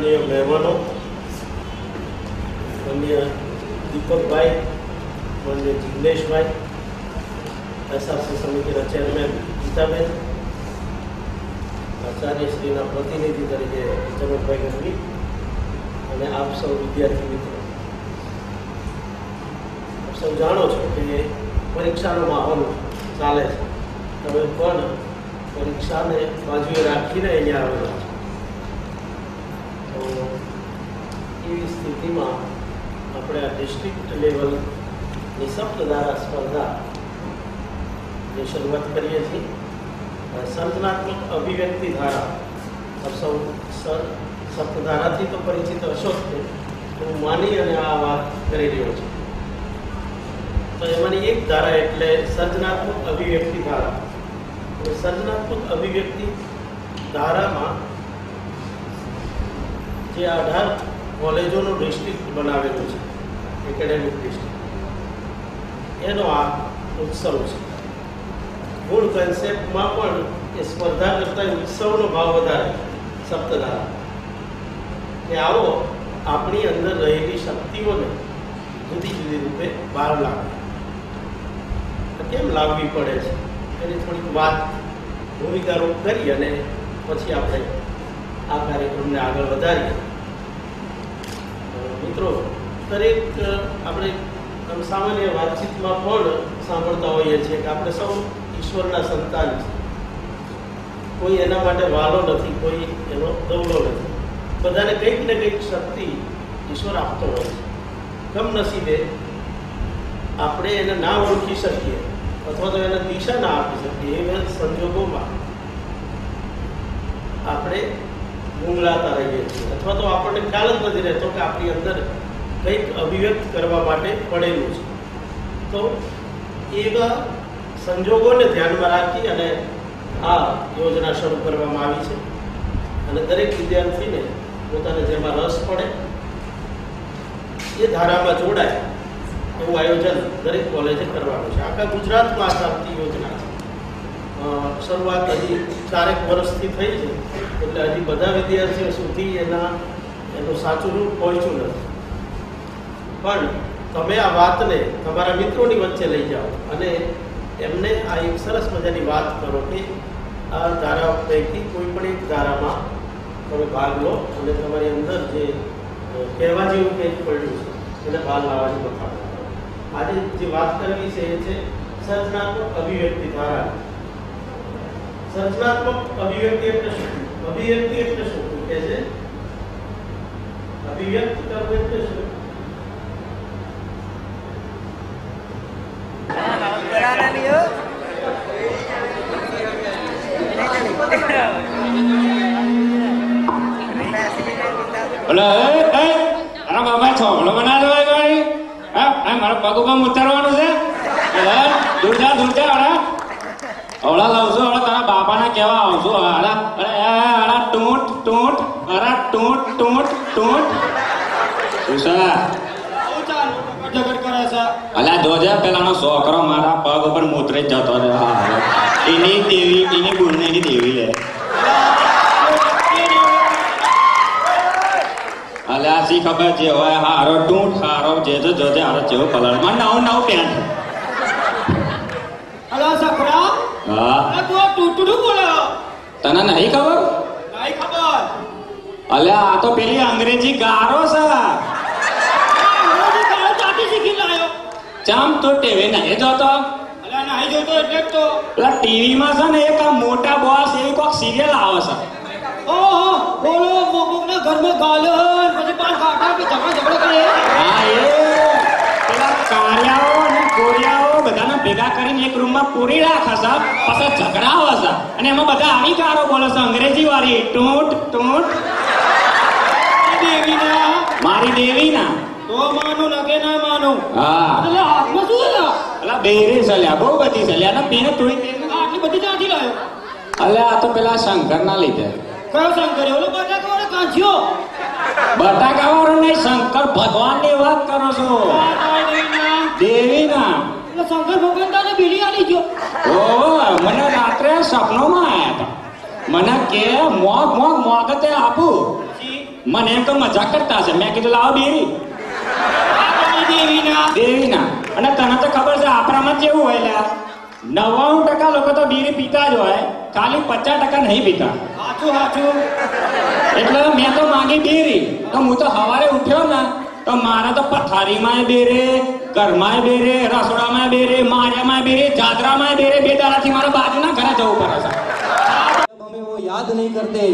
આદરણીય મહેમાનો, માન્ય દીપકભાઈ, માન્ય જિગ્નેશભાઈ, એસઆરસી સમિતિના ચેરમેન ગીતાબેન, આચાર્યશ્રીના પ્રતિનિધિ તરીકે ચમનભાઈ ગઢવી અને આપ સૌ વિદ્યાર્થી મિત્રો, આપ સૌ જાણો છો કે પરીક્ષાનો માહોલ ચાલે છે. તમે પણ પરીક્ષાને બાજુએ રાખીને અહીંયા આવેલા છો. તો એવી સ્થિતિમાં આપણે આ ડિસ્ટ્રિક્ટ લેવલની સપ્તધારા સ્પર્ધા ની શરૂઆત કરીએ છીએ. સર્જનાત્મક અભિવ્યક્તિ ધારા, આપ સૌ સપ્તધારાથી તો પરિચિત હશો જ. હું માની અને આ વાત કરી રહ્યો છું. તો એમાંની એક ધારા એટલે સર્જનાત્મક અભિવ્યક્તિ ધારા. સર્જનાત્મક અભિવ્યક્તિ ધારામાં જે 18 કોલેજોનું ડિસ્ટ્રિક્ટ બનાવેલું છે, એકેડેમિક ડિસ્ટ્રિક્ટ, એનો આ ઉત્સવ છે. મૂળ કન્સેપ્ટમાં પણ એ સ્પર્ધા કરતાં ઉત્સવનો ભાવ વધારે સપ્તધારા, કે આવો આપણી અંદર રહેલી શક્તિઓને જુદી જુદી રૂપે બહાર લાવવી. કેમ લાવવી પડે છે એની થોડીક વાત ભૂમિકારૂપ કરી અને પછી આપણે આ કાર્યક્રમને આગળ વધારીએ. મિત્રો, દરેક આપણે સામાન્ય વાતચીતમાં પણ સાંભળતા હોઈએ છીએ કે આપણે સૌ ઈશ્વરના સંતાન છે. કોઈ એના માટે વાલો નથી, કોઈ એનો દવલો નથી. બધાને કંઈક ને કંઈક શક્તિ ઈશ્વર આપતો હોય છે. કમનસીબે આપણે એને ના ઓળખી શકીએ અથવા તો એને દિશા ના આપી શકીએ એવા સંજોગોમાં આપણે ગુંગળાતા રહીએ છીએ, અથવા તો આપણને ખ્યાલ જ નથી રહેતો કે આપણી અંદર કંઈક અભિવ્યક્ત કરવા માટે પડેલું છે. તો એવા સંજોગોને ધ્યાનમાં રાખી અને આ યોજના શરૂ કરવામાં આવી છે. અને દરેક વિદ્યાર્થીને પોતાને જેમાં રસ પડે એ ધારામાં જોડાય એવું આયોજન દરેક કોલેજે કરવાનું છે. આખા ગુજરાતમાં આ ચાલતી યોજના છે. શરૂઆત હજી 4 વર્ષથી થઈ છે, એટલે હજી બધા વિદ્યાર્થીઓ સુધી એનું સાચું રૂપ પહોંચ્યું નથી. પણ તમે આ વાતને તમારા મિત્રોની વચ્ચે લઈ જાઓ અને એમને આ એક સરસ મજાની વાત કરો કે આ ધારા પૈકી કોઈ પણ એક ધારામાં તમે ભાગ લો અને તમારી અંદર જે કહેવા જેવું કંઈક પડ્યું છે એને બહાર લાવવાની બતાવો. આજે જે વાત કરવી છે એ છે સર્જનાત્મક અભિવ્યક્તિ ધારા. સર્જનાત્મક અભિવ્યક્તિ એટલે શું? અભિવ્યક્તિ એટલે શું કે છે? અભિવ્યક્ત કરવું એટલે શું? મારા પગ ઉપર ઉતારવાનું છે. દૂર જા ઓળા લાવશો, ઓળા તારા બાપાને કેવા આવશો. ટૂંટ ટૂંટ ટૂંટ ટૂંટ ટૂંટ અલ્યા જોજે પેલાનો છોકરો મારા પગ ઉપર મૂતરે જ જતો રહે. એની દેવી, એની ગુણની દેવી લે. અલ્યા શી ખબર જે હોય હારો ટૂંટ હારો જે જોજે હારો જેવો કલર માં નવું નવું પેન્ટ. અલા સખરા, હા તું ટૂટું બોલે. તને નહીં ખબર? નહીં ખબર. અલ્યા આ તો પેલી અંગ્રેજી ગારો છે. ચમ તો ટીવી નહીં જોતો? અલા નહીં જોતો એટલે તો પેલા ટીવી માં છે ને એક મોટા બોસ એવી કોઈક સિરિયલ આવે છે. ઓહો, બોલો મોમોના ઘરમાં ગાલન પછી પાન કાઢા કે ઝઘડો કરે. હા, એ પેલા કાળિયાઓ અને ગોરિયાઓ બધાને ભેગા કરીને એક રૂમમાં પૂરી રાખે છે, પછી ઝઘડા આવે છે અને એમાં બધા આવી ગારો બોલે છે અંગ્રેજી વાળી. ટૂંટ ટૂંટ દેવીના, મારી દેવીના. તો માનું ના કે ના માનું. હા, એટલે હાથમાં શું છે? અલા બેરી સલ્યા, બહુ બધી સલ્યા ને પીને થોડી. આટલી બધી ક્યાંથી લાવ્યો? અલ્યા આ તો પેલા શંકર ના લીધે. કયો શંકર? ઓલો બટાકા વાળો કાંચિયો? બટાકા વાળો નહીં, શંકર ભગવાન ની વાત કરો છો. દેવીના. એટલે શંકર ભગવાન તારે બીડી આલી ગયો. ઓ મને રાત્રે સપનોમાં આયા હતા. મને કે મોગ મોગ મોગતે આપું. મને એમ તો મજાક કરતા હશે. મેં કીધું લાવો બેરી. દેવીના. અને તને તો ખબર છે આપણામાં કેવું હોય લ્યા, 99% લોકો તો બીડી પીતા જ હોય, ખાલી 50% નહીં પીતા. સાચું. એટલે મેં તો માંગી બેરી. તો હું તો સવારે ઉઠ્યો ને તો મારે તો પથારીમાં બેરે, ઘરમાં બેરે, રસોડામાં બેરે, માળિયામાં બેરે, જાદરામાં બેરે. 2 દાડાથી મારા બાજુના ઘરે જવું પડે છે. वो याद नहीं करते.